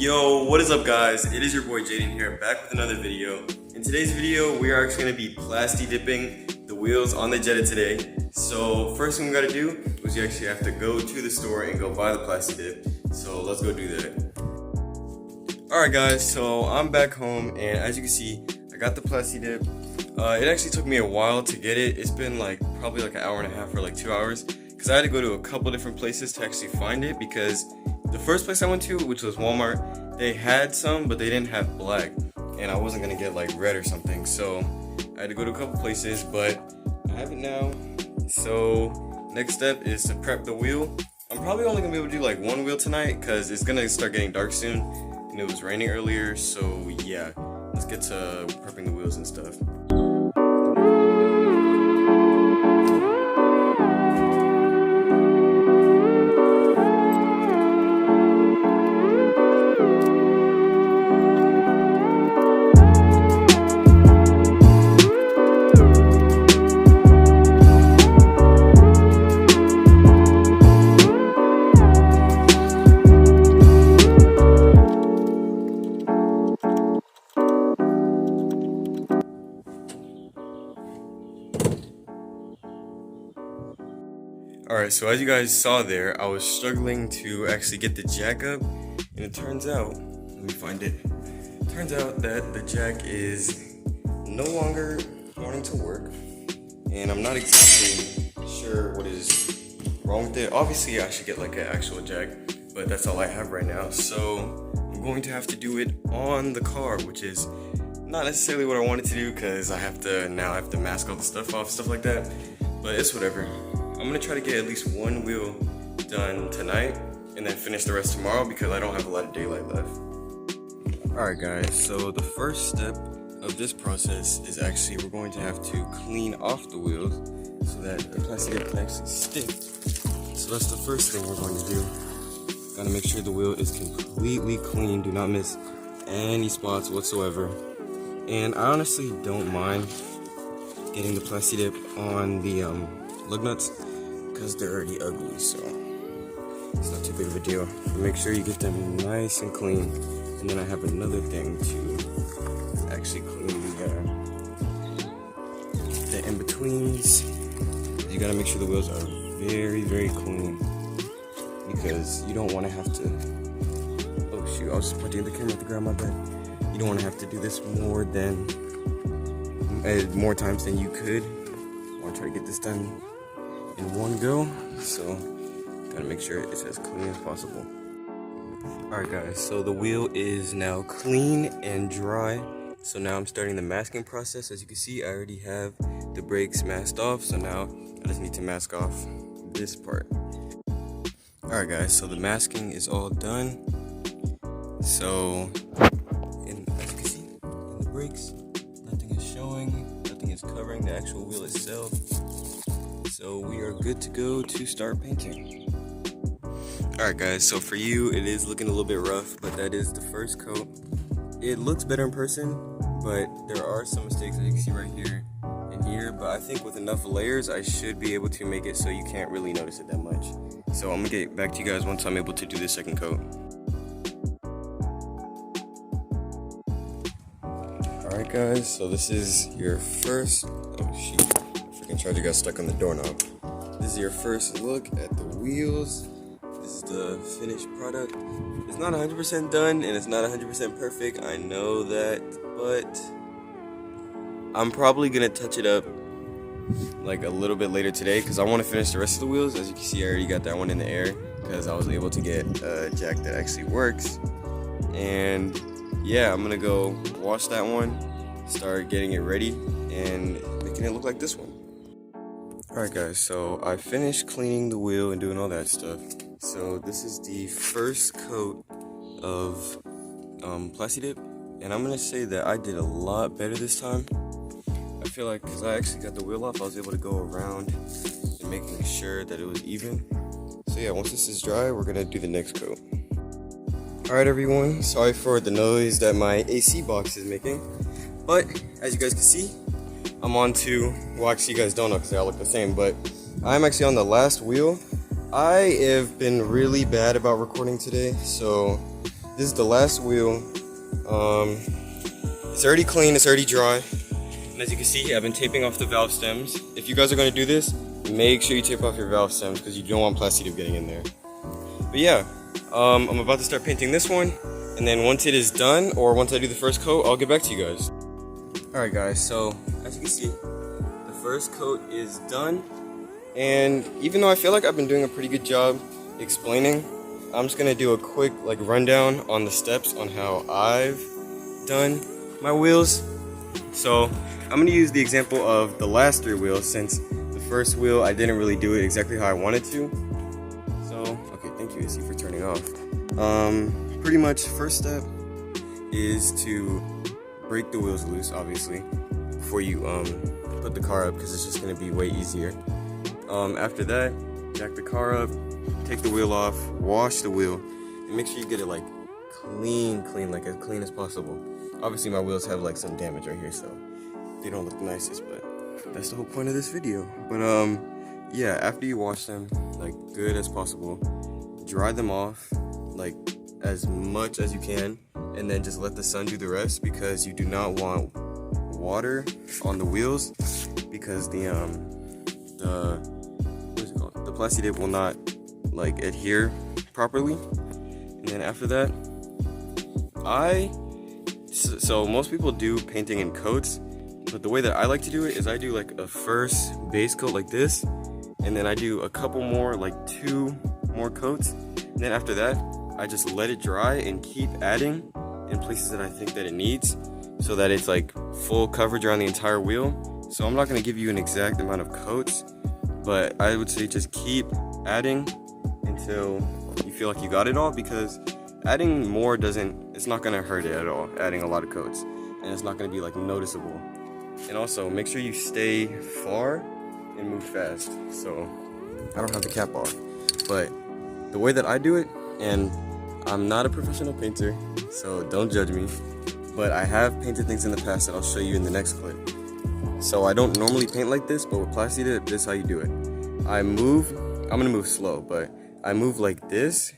Yo, what is up guys? It is your boy Jaden here, back with another video. In today's video, we are actually going to be Plasti-Dipping the wheels on the Jetta today. So first thing we got to do is you actually have to go to the store and go buy the Plasti-Dip. So let's go do that. Alright guys, so I'm back home and as you can see, I got the Plasti-Dip. It actually took me a while to get it. It's been probably an hour and a half or 2 hours because I had to go to a couple different places to actually find it, because the first place I went to, which was Walmart, they had some, but they didn't have black, and I wasn't gonna get red or something, so I had to go to a couple places, but I have it now. So next step is to prep the wheel. I'm probably only gonna be able to do one wheel tonight because it's gonna start getting dark soon, and it was raining earlier, so yeah, let's get to prepping the wheels and stuff. Alright, so as you guys saw there, I was struggling to actually get the jack up, and it turns out, let me find it, turns out that the jack is no longer wanting to work, and I'm not exactly sure what is wrong with it. Obviously I should get an actual jack, but that's all I have right now, so I'm going to have to do it on the car, which is not necessarily what I wanted to do because I have to mask all the stuff off, stuff like that, but it's whatever. I'm gonna try to get at least one wheel done tonight and then finish the rest tomorrow because I don't have a lot of daylight left. Alright guys, so the first step of this process is actually we're going to have to clean off the wheels so that the plastic can actually stick. So that's the first thing we're going to do. Gotta make sure the wheel is completely clean, do not miss any spots whatsoever. And I honestly don't mind getting the Plasti-Dip on the lug nuts because they're already ugly, so it's not too big of a deal. But make sure you get them nice and clean. And then I have another thing to actually clean the in-betweens. You gotta make sure the wheels are very, very clean because you don't want to have to, oh shoot, I was just pointing at the camera at the ground, my bad. You don't want to have to do this more times than you could. I want to try to get this done in one go, so gotta make sure it's as clean as possible. Alright guys, so the wheel is now clean and dry, so now I'm starting the masking process. As you can see, I already have the brakes masked off, so now I just need to mask off this part. Alright guys, so the masking is all done. So as you can see, in the brakes, nothing is showing, nothing is covering the actual wheel itself. So we are good to go to start painting. Alright guys, so for you it is looking a little bit rough, but that is the first coat. It looks better in person, but there are some mistakes that you can see right here and here, but I think with enough layers I should be able to make it so you can't really notice it that much. So I'm gonna get back to you guys once I'm able to do the second coat. Alright guys, so this is your first, oh shoot, freaking charger got stuck on the doorknob. This is your first look at the wheels. This is the finished product. It's not 100% done and it's not 100% perfect, I know that, but I'm probably gonna touch it up a little bit later today because I want to finish the rest of the wheels. As you can see, I already got that one in the air because I was able to get a jack that actually works. And yeah, I'm gonna go wash that one, start getting it ready and making it look like this one. Alright guys, so I finished cleaning the wheel and doing all that stuff. So this is the first coat of Plasti-Dip, and I'm gonna say that I did a lot better this time. I feel like because I actually got the wheel off, I was able to go around and making sure that it was even. So yeah, once this is dry, we're gonna do the next coat. Alright everyone, sorry for the noise that my AC box is making, but as you guys can see, I'm on to, well actually you guys don't know because they all look the same, but I'm actually on the last wheel. I have been really bad about recording today, so this is the last wheel. It's already clean, it's already dry. And as you can see, I've been taping off the valve stems. If you guys are gonna do this, make sure you tape off your valve stems because you don't want Plasti-Dip getting in there. But yeah, I'm about to start painting this one. And then once it is done, or once I do the first coat, I'll get back to you guys. Alright guys, so as you can see, the first coat is done. And even though I feel like I've been doing a pretty good job explaining, I'm just gonna do a quick rundown on the steps on how I've done my wheels. So I'm gonna use the example of the last 3 wheels, since the first wheel I didn't really do it exactly how I wanted to. So okay, thank you Izzy for turning off. Pretty much first step is to break the wheels loose, obviously, before you put the car up, because it's just gonna be way easier. After that, jack the car up, take the wheel off, wash the wheel, and make sure you get it like clean, like as clean as possible. Obviously my wheels have like some damage right here, so they don't look the nicest, but that's the whole point of this video. But yeah, after you wash them like good as possible, dry them off like as much as you can, and then just let the sun do the rest, because you do not want water on the wheels, because the what is it called? The Plasti-Dip will not like adhere properly. And then after that, so most people do painting in coats, but the way that I like to do it is I do like a first base coat like this, and then I do a couple more, like 2 more coats, and then after that I just let it dry and keep adding in places that I think that it needs, so that it's like full coverage around the entire wheel. So I'm not going to give you an exact amount of coats, but I would say just keep adding until you feel like you got it all, because adding more it's not going to hurt it at all, adding a lot of coats, and it's not going to be like noticeable. And also make sure you stay far and move fast. So I don't have the cap off, but the way that I do it, and I'm not a professional painter, so don't judge me, but I have painted things in the past that I'll show you in the next clip. So I don't normally paint like this, but with Plasti-Dip, this is how you do it. I'm gonna move slow, but I move like this,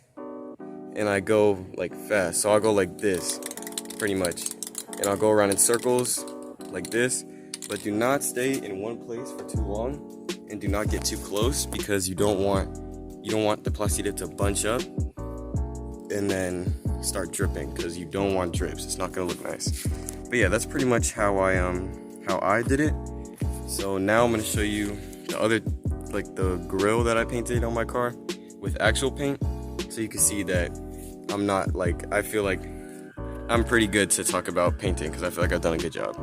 and I go like fast. So I'll go like this, pretty much. And I'll go around in circles, like this, but do not stay in one place for too long, and do not get too close, because you don't want the Plasti-Dip to bunch up and then start dripping, because you don't want drips. It's not gonna look nice. But yeah, that's pretty much how I did it. So now I'm gonna show you the other, like the grill that I painted on my car with actual paint, so you can see that I'm not like, I feel like I'm pretty good to talk about painting, because I feel like I've done a good job.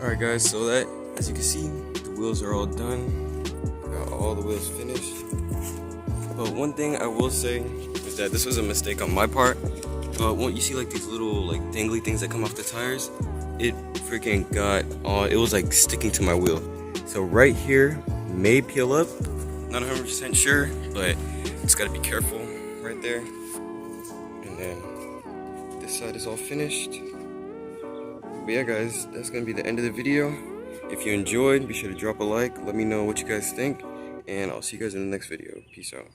Alright guys, so that, as you can see, the wheels are all done. Got all the wheels finished. But one thing I will say is that this was a mistake on my part. When you see like these little like dangly things that come off the tires, it freaking got it was like sticking to my wheel. So right here may peel up. Not 100% sure, but just gotta be careful right there. And then this side is all finished. But yeah guys, that's gonna be the end of the video. If you enjoyed, be sure to drop a like, let me know what you guys think, and I'll see you guys in the next video. Peace out.